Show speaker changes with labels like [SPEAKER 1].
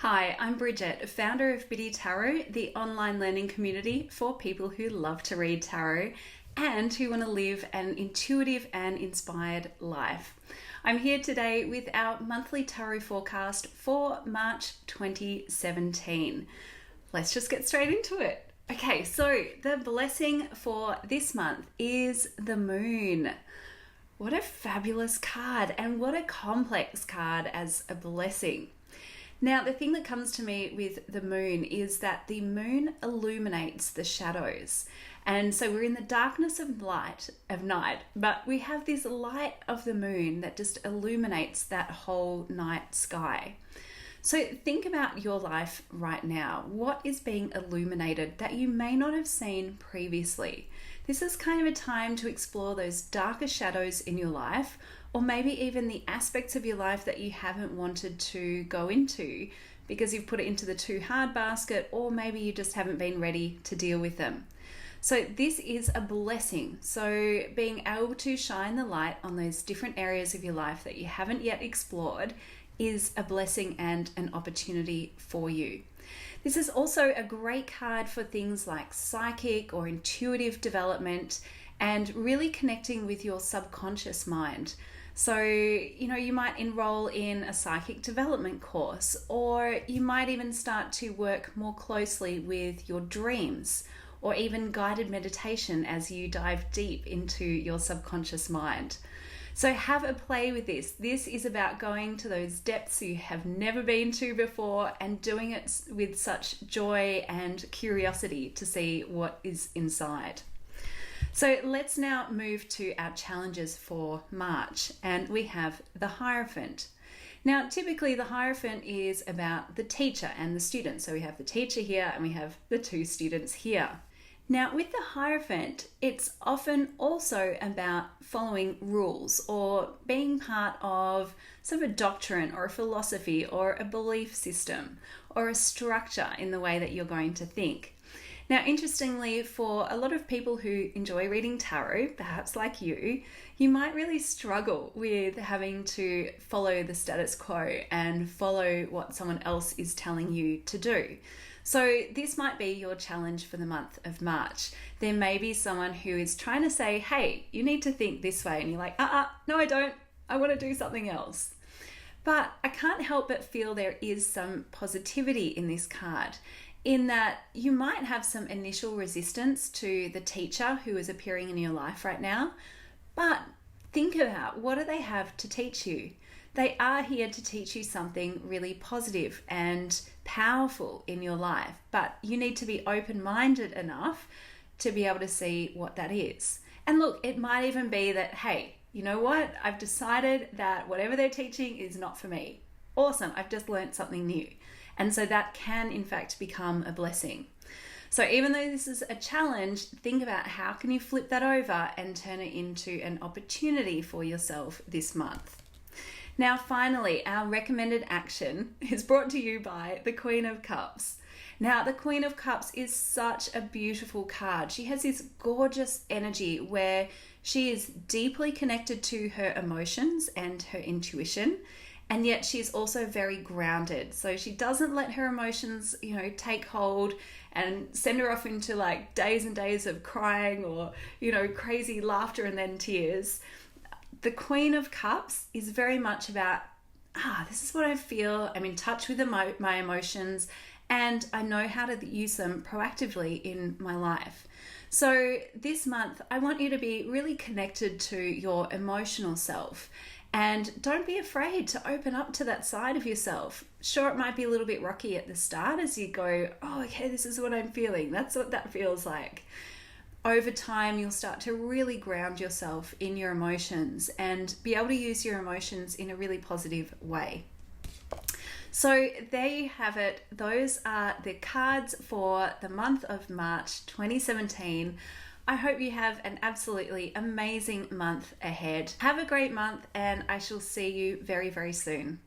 [SPEAKER 1] Hi, I'm Brigit, founder of Biddy Tarot, the online learning community for people who love to read tarot and who want to live an intuitive and inspired life. I'm here today with our monthly tarot forecast for March 2017. Let's just get straight into it. Okay, so the blessing for this month is the moon. What a fabulous card, and what a complex card as a blessing. Now, the thing that comes to me with the moon is that the moon illuminates the shadows. And so we're in the darkness of night, but we have this light of the moon that just illuminates that whole night sky. So think about your life right now. What is being illuminated that you may not have seen previously? This is kind of a time to explore those darker shadows in your life, or maybe even the aspects of your life that you haven't wanted to go into because you've put it into the too hard basket, or maybe you just haven't been ready to deal with them. So this is a blessing. So being able to shine the light on those different areas of your life that you haven't yet explored is a blessing and an opportunity for you. This is also a great card for things like psychic or intuitive development and really connecting with your subconscious mind. So, you might enroll in a psychic development course, or you might even start to work more closely with your dreams, or even guided meditation as you dive deep into your subconscious mind. So have a play with this. This is about going to those depths you have never been to before and doing it with such joy and curiosity to see what is inside. So let's now move to our challenges for March, and we have the Hierophant. Now, typically the Hierophant is about the teacher and the student. So we have the teacher here and we have the two students here. Now, with the Hierophant, it's often also about following rules or being part of sort of a doctrine or a philosophy or a belief system or a structure in the way that you're going to think. Now, interestingly, for a lot of people who enjoy reading tarot, perhaps like you might really struggle with having to follow the status quo and follow what someone else is telling you to do. So this might be your challenge for the month of March. There may be someone who is trying to say, hey, you need to think this way. And you're like, no, I don't. I want to do something else. But I can't help but feel there is some positivity in this card, in that you might have some initial resistance to the teacher who is appearing in your life right now. But think about, what do they have to teach you? They are here to teach you something really positive and powerful in your life, but you need to be open-minded enough to be able to see what that is. And look, it might even be that, hey, you know what? I've decided that whatever they're teaching is not for me. Awesome, I've just learned something new. And so that can, in fact, become a blessing. So even though this is a challenge, think about how can you flip that over and turn it into an opportunity for yourself this month. Now, finally, our recommended action is brought to you by the Queen of Cups. Now, the Queen of Cups is such a beautiful card. She has this gorgeous energy where she is deeply connected to her emotions and her intuition, and yet she's also very grounded. So she doesn't let her emotions, take hold and send her off into like days and days of crying or, crazy laughter and then tears. The Queen of Cups is very much about, this is what I feel. I'm in touch with my emotions, and I know how to use them proactively in my life. So this month, I want you to be really connected to your emotional self, and don't be afraid to open up to that side of yourself. Sure, it might be a little bit rocky at the start as you go, okay, this is what I'm feeling. That's what that feels like. Over time, you'll start to really ground yourself in your emotions and be able to use your emotions in a really positive way. So there you have it. Those are the cards for the month of March 2017. I hope you have an absolutely amazing month ahead. Have a great month, and I shall see you very, very soon.